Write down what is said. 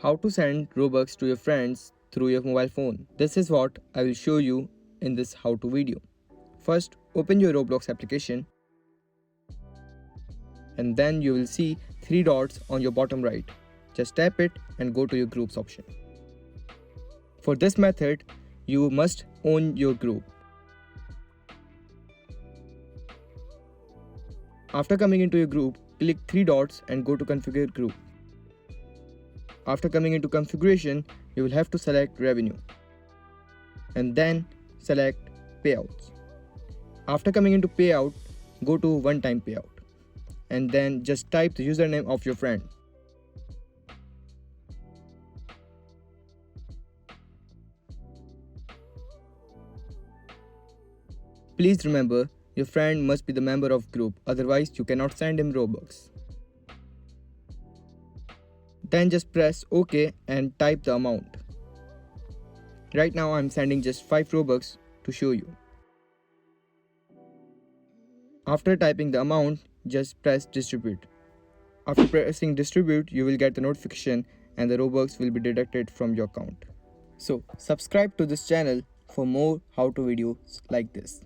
How to send Robux to your friends through your mobile phone. This is what I will show you in this how-to video. First, open your Roblox application and then you will see 3 dots on your bottom right. Just tap it and go to your groups option. For this method, you must own your group. After coming into your group, click 3 dots and go to configure group. After coming into configuration, you will have to select revenue and then select payouts. After coming into payout, go to one-time payout and then just type the username of your friend. Please remember, your friend must be the member of group, otherwise you cannot send him Robux. Then just press OK and type the amount. Right now I am sending just 5 Robux to show you. After typing the amount, just press distribute. After pressing distribute, you will get the notification and the Robux will be deducted from your account. So subscribe to this channel for more how-to videos like this.